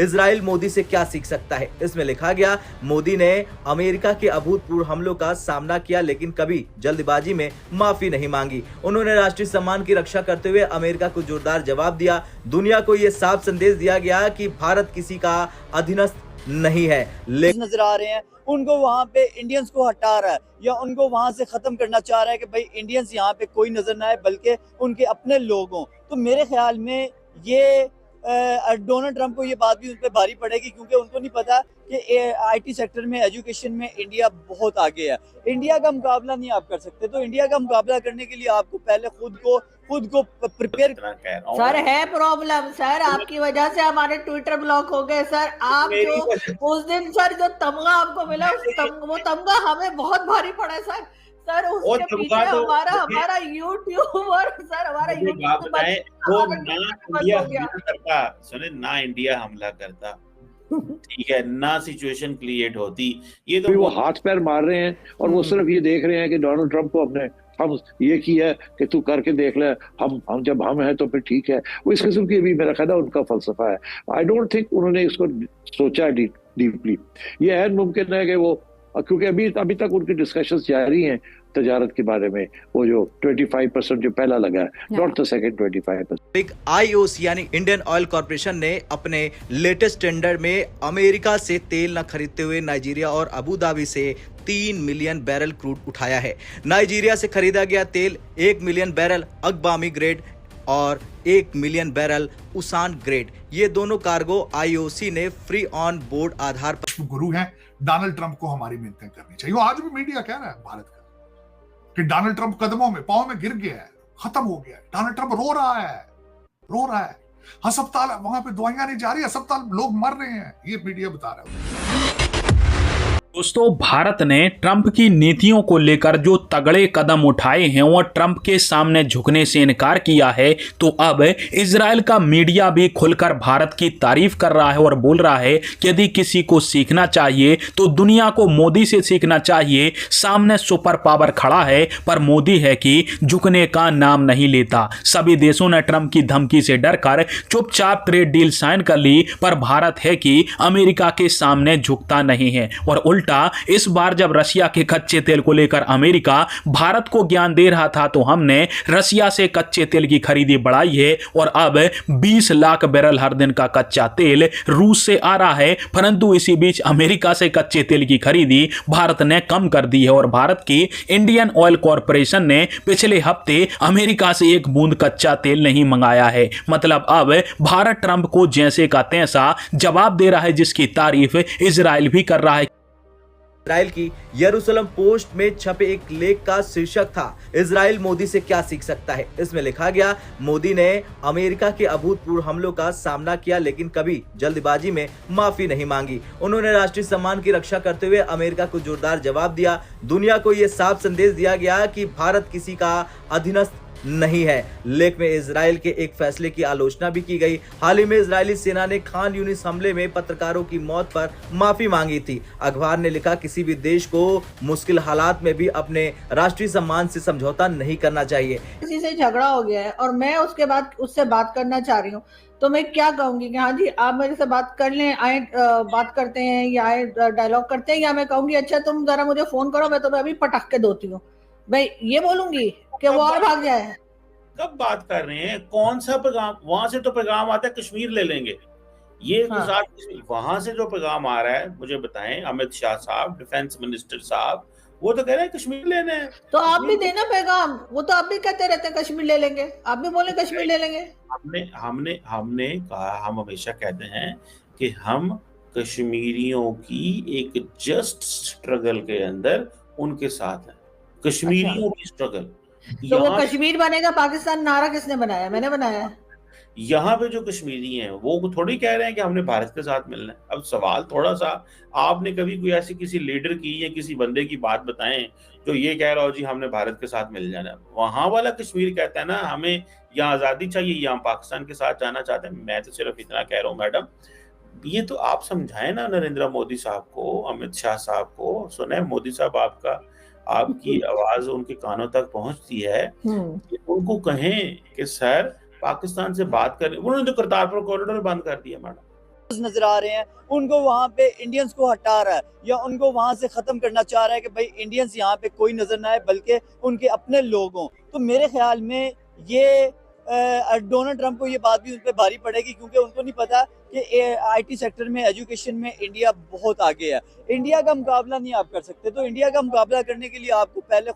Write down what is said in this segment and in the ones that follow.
Israel Modi से क्या सीख सकता है। इसमें लिखा गया, मोदी ने अमेरिका के अभूतपूर्व हमलों का सामना किया लेकिन कभी जल्दबाजी में माफी नहीं मांगी। उन्होंने राष्ट्रीय सम्मान की रक्षा करते हुए अमेरिका को जोरदार जवाब दिया। दुनिया को यह साफ संदेश दिया गया कि भारत किसी का अधीनस्थ नहीं है। नजर आ रहे हैं उनको वहाँ पे इंडियंस को हटा रहा है या उनको वहाँ से खत्म करना चाह रहा है कि भाई इंडियंस यहाँ पे कोई नजर ना आए बल्कि उनके अपने लोग हों। तो मेरे ख्याल में ये डोनाल्ड ट्रंप को ये बात भी उन पर भारी पड़ेगी, क्योंकि उनको नहीं पता कि आईटी सेक्टर में, एजुकेशन में इंडिया बहुत आगे है। इंडिया का मुकाबला नहीं आप कर सकते, तो इंडिया का मुकाबला करने के लिए आपको पहले खुद को प्रिपेयर। सर है प्रॉब्लम सर, आपकी वजह से हमारे ट्विटर ब्लॉक हो गए सर। आप जो उस दिन सर जो तमगा आपको मिला वो तमगा हमें बहुत भारी पड़ा सर। सर उसके पीछे हमारा यूट्यूबर सर, हमारा ना इंडिया हमला करता, ठीक है, ना सिचुएशन क्रिएट होती। ये तो वो हाथ पैर मार रहे हैं और वो सिर्फ ये देख रहे हैं कि डोनाल्ड ट्रंप को हम ये किया है कि तू करके देख ले, हम जब हम हैं तो फिर ठीक है। वो इस किस्म की भी मेरा ख्याल उनका फलसफा है। आई डोंट थिंक उन्होंने इसको सोचा डीपली। ये है मुमकिन है कि वो, क्योंकि अभी तक उनकी डिस्कशंस जारी हैं तजारत के बारे में, वो जो 25% जो पहला लगा है, नॉट द सेकंड 25%। आईओसी यानी इंडियन ऑयल कॉर्पोरेशन ने अपने लेटेस्ट टेंडर में अमेरिका से तेल न खरीदते हुए नाइजीरिया और अबू धाबी से 3 मिलियन बैरल क्रूड उठाया है। नाइजीरिया से खरीदा गया तेल 1 मिलियन बैरल अगबामी ग्रेड और 1 मिलियन बैरल उसान ग्रेड। ये दोनों कार्गो आईओसी ने फ्री ऑन बोर्ड आधार पर। गुरु हैं डोनाल्ड ट्रंप को हमारी मिन्नतें करनी चाहिए। वो आज भी मीडिया कह रहा है भारत का कि डोनाल्ड ट्रंप कदमों में, पांव में गिर गया है, खत्म हो गया है। डोनाल्ड ट्रंप रो रहा है। अस्पताल वहां पे दवाइयां नहीं जा रही, अस्पताल लोग मर रहे हैं, ये मीडिया बता रहा है। दोस्तों, भारत ने ट्रंप की नीतियों को लेकर जो तगड़े कदम उठाए हैं और ट्रंप के सामने झुकने से इनकार किया है, तो अब इजराइल का मीडिया भी खुलकर भारत की तारीफ कर रहा है और बोल रहा है कि यदि किसी को सीखना चाहिए तो दुनिया को मोदी से सीखना चाहिए। सामने सुपर पावर खड़ा है पर मोदी है कि झुकने का नाम नहीं लेता। सभी देशों ने ट्रंप की धमकी से डरकर चुपचाप ट्रेड डील साइन कर ली, पर भारत है कि अमेरिका के सामने झुकता नहीं है। और उल्टा इस बार जब रशिया के कच्चे तेल को लेकर अमेरिका भारत को ज्ञान दे रहा था, तो हमने रशिया से कच्चे तेल की खरीदी बढ़ाई है और अब 20 लाख बैरल हर दिन का कच्चा तेल रूस से आ रहा है। परंतु इसी बीच अमेरिका से कच्चे तेल की खरीदी भारत ने कम कर दी है और भारत की इंडियन ऑयल कॉर्पोरेशन ने पिछले हफ्ते अमेरिका से एक बूंद कच्चा तेल नहीं मंगाया है। मतलब अब भारत ट्रंप को जैसे का तैसा जवाब दे रहा है, जिसकी तारीफ इजराइल भी कर रहा है। इजराइल की यरूशलेम पोस्ट में छपे एक लेख का शीर्षक था, इजराइल मोदी से क्या सीख सकता है। इसमें लिखा गया, मोदी ने अमेरिका के अभूतपूर्व हमलों का सामना किया लेकिन कभी जल्दबाजी में माफी नहीं मांगी। उन्होंने राष्ट्रीय सम्मान की रक्षा करते हुए अमेरिका को जोरदार जवाब दिया। दुनिया को यह साफ संदेश दिया गया कि भारत किसी का अधीनस्थ नहीं है। लेख में इजराइल के एक फैसले की आलोचना भी की गई। हाल ही में इजरायली सेना ने खान यूनिस हमले में पत्रकारों की मौत पर माफी मांगी थी। अखबार ने लिखा, किसी भी देश को मुश्किल हालात में भी अपने राष्ट्रीय सम्मान से समझौता नहीं करना चाहिए। किसी से झगड़ा हो गया है और मैं उसके बाद उससे बात करना चाह रही हूँ, तो मैं क्या कहूंगी कि हाँ जी आप मेरे से बात कर लें, आए बात करते हैं या आए डायलॉग करते हैं, या मैं कहूंगी अच्छा तुम जरा मुझे फोन करो, मैं तुम्हें अभी पटाख के धोती हूँ। भाई ये बोलूंगी कि वो और भाग जाए। कब बात कर रहे हैं? कौन सा पैगाम? वहां से तो पैगाम आता है कश्मीर ले लेंगे, ये हाँ। वहां से जो पैगाम आ रहा है मुझे बताएं। अमित शाह साहब, डिफेंस मिनिस्टर साहब, वो तो कह रहे हैं कश्मीर लेने हैं। तो आप भी देना पैगाम, वो तो आप भी कहते रहते हैं कश्मीर ले लेंगे, आप भी बोले कश्मीर ले लेंगे। हमने कहा, हम हमेशा कहते हैं कि हम कश्मीरियों की एक जस्ट स्ट्रगल के अंदर उनके साथ हैं। कश्मीरियों की स्ट्रगल, तो वो कश्मीर बनेगा पाकिस्तान नारा किसने बनाया? मैंने बनाया है। यहाँ पे जो कश्मीरी हैं वो थोड़ी कह रहे हैं कि हमने भारत के साथ मिलना है। अब सवाल थोड़ा सा, आपने कभी कोई ऐसी किसी लीडर की या किसी बंदे की बात बताएं जो ये कह रहा हो जी हमने भारत के साथ मिल जाना है। वहां वाला कश्मीर कहता है ना हमें यहाँ आजादी चाहिए, यहाँ पाकिस्तान के साथ जाना चाहते हैं। मैं तो सिर्फ इतना कह रहा हूँ मैडम, ये तो आप समझाएं ना नरेंद्र मोदी साहब को, अमित शाह साहब को। सुने मोदी साहब, आपकी आवाज उनके कानों तक पहुंचती है, उनको कहें कि सर पाकिस्तान से बात करें। उन्होंने तो करतारपुर कॉरिडोर बंद कर दिया मैडम, नजर आ रहे हैं, उनको वहाँ पे इंडियंस को हटा रहा है या उनको वहाँ से ख़त्म करना चाह रहा है कि भाई इंडियंस यहाँ पे कोई नज़र ना आए बल्कि उनके अपने लोग हों। तो मेरे ख्याल में ये डोनाल्ड ट्रंप को ये बात भी उन पर भारी पड़ेगी, क्योंकि उनको नहीं पता कि आईटी सेक्टर में, एजुकेशन में इंडिया बहुत आगे है। इंडिया का मुकाबला नहीं आप कर सकते, तो इंडिया का मुकाबला करने के लिए आपको पहले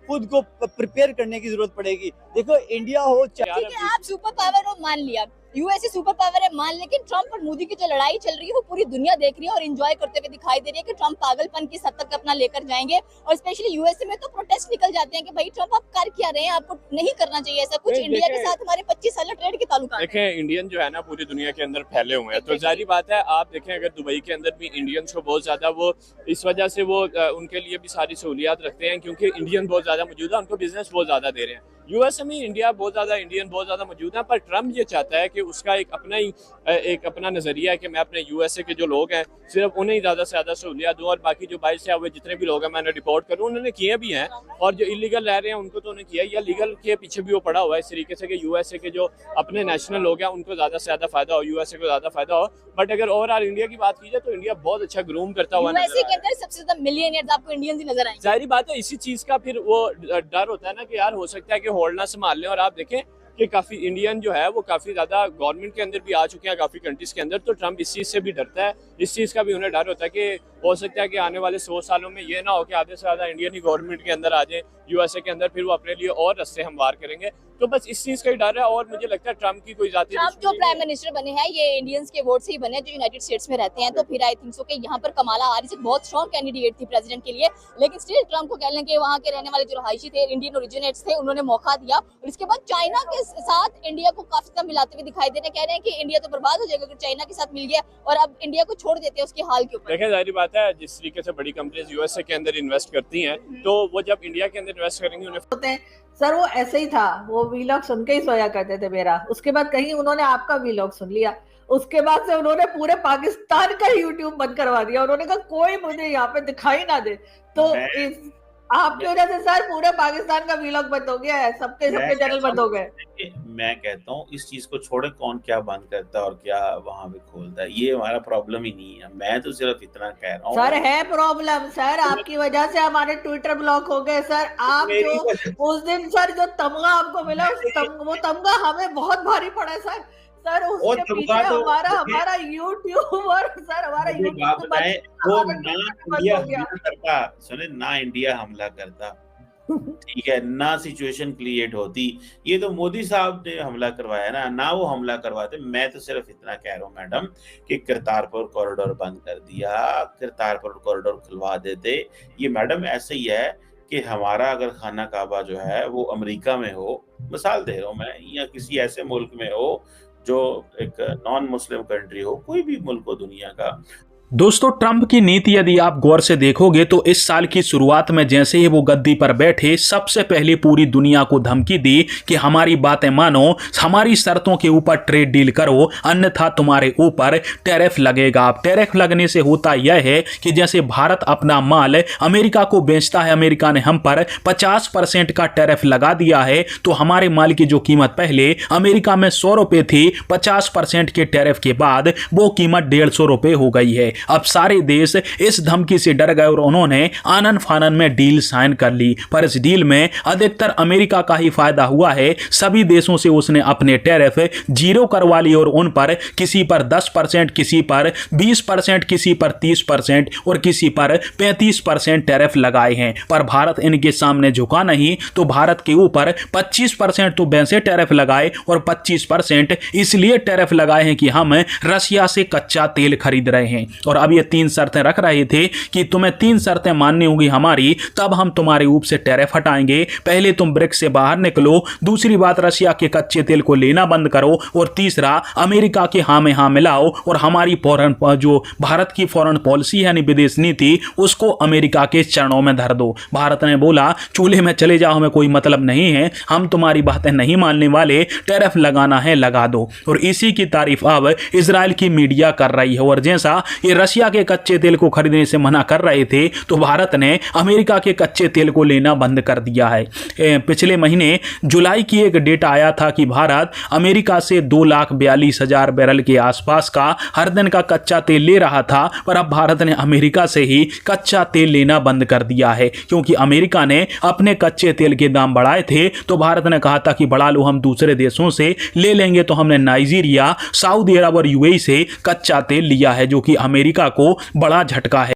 खुद को प्रिपेयर करने की जरूरत पड़ेगी। देखो इंडिया हो ठीक है, आप सुपर पावर हो मान लिया, यूएसए सुपर पावर है मान, लेकिन ट्रंप और मोदी की जो लड़ाई चल रही है वो पूरी दुनिया देख रही है और एंजॉय करते हुए दिखाई दे रही है कि ट्रंप पागलपन की हद तक अपना लेकर जाएंगे। और स्पेशली यूएसए में तो प्रोटेस्ट निकल जाते हैं कि भाई ट्रंप आप कर क्या रहे हैं, आपको नहीं करना चाहिए ऐसा कुछ। इंडिया के साथ हमारे 25 साल ट्रेड के ताल्लुकात देखें, इंडियन जो है ना पूरी दुनिया के अंदर फैले हुए हैं, तो जाहिर बात है आप देखें अगर दुबई के अंदर भी इंडियंस को बहुत ज्यादा वो इस वजह से वो उनके लिए भी सारी सहूलियात रखते हैं क्योंकि इंडियन बहुत ज्यादा मौजूद है, उनको बिजनेस बहुत ज्यादा दे रहे हैं। यूएसए में इंडिया बहुत ज्यादा, इंडियन बहुत ज्यादा मौजूद है, पर ट्रम्प ये चाहता है कि उसका एक अपना नजरिया है कि मैं अपने यूएसए के जो लोग हैं सिर्फ उन्हें ज्यादा से ज्यादा सहूलियात दूं और बाकी जो बाहर से हुए जितने भी लोग हैं मैंने रिपोर्ट करूं, उन्होंने किए भी हैं और जो इलीगल रह रहे हैं उनको तो उन्हें किया, या लीगल के पीछे भी वो पड़ा हुआ है इस तरीके से कि यूएसए के जो अपने नेशनल लोग हैं उनको ज्यादा से ज्यादा फायदा हो, यूएसए को ज्यादा फायदा हो। बट अगर ओवरऑल इंडिया की बात की जाए तो इंडिया बहुत अच्छा ग्रूम करता हुआ यूएसए के अंदर सबसे ज्यादा मिलियनियर्स आपको इंडियंस ही नजर आएंगे। जाहिर बात है इसी चीज का फिर वो डर होता है ना कि यार हो सकता है कि होल्ड ना संभाल लें। और आप देखें कि काफी इंडियन जो है वो काफी ज्यादा गवर्नमेंट के अंदर भी आ चुके हैं काफी कंट्रीज के अंदर, तो ट्रम्प इस चीज से भी डरता है, इस चीज का भी उन्हें डर होता है कि हो सकता है कि आने वाले 100 सालों में ये ना हो कि आधे से ज्यादा इंडियन ही गवर्नमेंट के अंदर आ जाए यूएसए के अंदर, फिर वो अपने लिए और रस्ते हमवार करेंगे। तो बस इस चीज का ही डर है और मुझे लगता है ट्रम्प की कोई जाती ट्रम्प जो प्राइम मिनिस्टर बने हैं ये इंडियंस के वोट से ही बने जो यूनाइटेड स्टेट्स में रहते हैं, तो फिर आई थिंक सो कि यहाँ पर कमाला हारिस एक बहुत स्ट्रॉन्ग कैंडिडेट थी प्रेसिडेंट के लिए, लेकिन स्टिल ट्रम्प को कह लें कि वहाँ के रहने वाले जो रहायशी थे, इंडियन ओरिजिनेट्स थे, उन्होंने मौका दिया। और इसके बाद चाइना के साथ इंडिया को काफी ज्यादा मिलाते हुए दिखाई दे रहे हैं, कह रहे हैं कि इंडिया तो बर्बाद हो जाएगा अगर चाइना के साथ मिल गया, और अब इंडिया को छोड़ देते हैं उसके हाल के ऊपर। देखिए जाहिर बात है जिस तरीके से बड़ी कंपनीज यूएसए के अंदर इन्वेस्ट करती हैं तो वो जब इंडिया के अंदर इन्वेस्ट करेंगी उन्हें सर वो ऐसे ही था, वो वीलॉग सुन के ही सोया करते थे मेरा। उसके बाद कहीं उन्होंने आपका वीलॉग सुन लिया, उसके बाद से उन्होंने पूरे पाकिस्तान का यूट्यूब बंद करवा दिया। उन्होंने कहा कोई मुझे यहाँ पे दिखाई ना दे, तो आपकी वजह से सर पूरे पाकिस्तान का वीलॉग बंद हो गया है, सबके चैनल बंद हो गए। मैं कहता हूँ इस चीज को छोड़े कौन क्या बंद करता है और क्या वहां पे खोलता है, ये हमारा प्रॉब्लम ही नहीं है। मैं तो सिर्फ इतना कह रहा हूँ सर है प्रॉब्लम सर, आपकी वजह से हमारे ट्विटर ब्लॉक हो गए सर। आप जो उस दिन सर जो तमगा आपको मिला वो तमगा हमें बहुत भारी पड़ा सर उसके पीछे हमारा यूट्यूबर सर, हमारा यूट्यूब वो ना इंडिया हमला करता, सुने ना इंडिया हमला करता, ठीक है, ना सिचुएशन क्रिएट होती, ये तो मोदी साहब ने हमला करवाया ना वो हमला करवाते। मैं तो सिर्फ इतना कह रहा हूँ मैडम कि करतारपुर कॉरिडोर बंद कर दिया, करतारपुर कॉरिडोर खुलवा देते। ये मैडम ऐसे ही है कि हमारा अगर खाना काबा जो है वो अमेरिका में हो, मिसाल दे रहा हूँ मैं, या किसी ऐसे मुल्क में हो जो एक नॉन मुस्लिम कंट्री हो, कोई भी मुल्क हो दुनिया का। दोस्तों ट्रंप की नीति यदि आप गौर से देखोगे तो इस साल की शुरुआत में जैसे ही वो गद्दी पर बैठे सबसे पहले पूरी दुनिया को धमकी दी कि हमारी बातें मानो, हमारी शर्तों के ऊपर ट्रेड डील करो, अन्यथा तुम्हारे ऊपर टैरिफ लगेगा। अब टैरिफ लगने से होता यह है कि जैसे भारत अपना माल अमेरिका को बेचता है, अमेरिका ने हम पर 50% का टैरिफ लगा दिया है, तो हमारे माल की जो कीमत पहले अमेरिका में 100 रुपये थी, 50% के टैरिफ के बाद वो कीमत 150 रुपये हो गई है। अब सारे देश इस धमकी से डर गए और उन्होंने आनन फानन में डील साइन कर ली, पर इस डील में अधिकतर अमेरिका का ही फायदा हुआ है। सभी देशों से उसने अपने टैरिफ 0 करवा लिए और उन पर किसी पर 10%, किसी पर 20%, किसी पर 30% और किसी पर 35% टैरिफ लगाए हैं। पर भारत इनके सामने झुका नहीं, तो भारत के ऊपर 25% तो वैसे टैरिफ लगाए और 25% इसलिए टैरिफ लगाए हैं कि हम रशिया से कच्चा तेल खरीद रहे हैं। और अब ये 3 शर्तें रख रहे थे कि तुम्हें 3 शर्तें माननी होगी हमारी, तब हम तुम्हारे ऊपर से टैरिफ हटाएंगे। पहले तुम ब्रिक्स से बाहर निकलो, दूसरी बात रशिया के कच्चे तेल को लेना बंद करो, और तीसरा अमेरिका के हाँ में हाँ मिलाओ और हमारी फॉरेन जो भारत की फॉरेन पॉलिसी यानी विदेश नीति उसको अमेरिका के चरणों में धर दो। भारत ने बोला चूल्हे में चले जाओ, हमें कोई मतलब नहीं है, हम तुम्हारी बातें नहीं मानने वाले, टैरिफ लगाना है लगा दो। और इसी की तारीफ अब इजराइल की मीडिया कर रही है। और जैसा ये रशिया के कच्चे तेल को खरीदने से मना कर रहे थे, तो भारत ने अमेरिका के कच्चे तेल को लेना बंद कर दिया है। पिछले महीने जुलाई की एक डेटा आया था कि भारत अमेरिका से 2,42,000 बैरल के आसपास का हर दिन का कच्चा तेल ले रहा था, पर अब भारत ने अमेरिका से ही कच्चा तेल लेना बंद कर दिया है, क्योंकि अमेरिका ने अपने कच्चे तेल के दाम बढ़ाए थे। तो भारत ने कहा था कि बढ़ा लो, हम दूसरे देशों से ले लेंगे। तो हमने नाइजीरिया, सऊदी अरब और यूएई से कच्चा तेल लिया है, जो कि अमेरिका को बड़ा झटका है।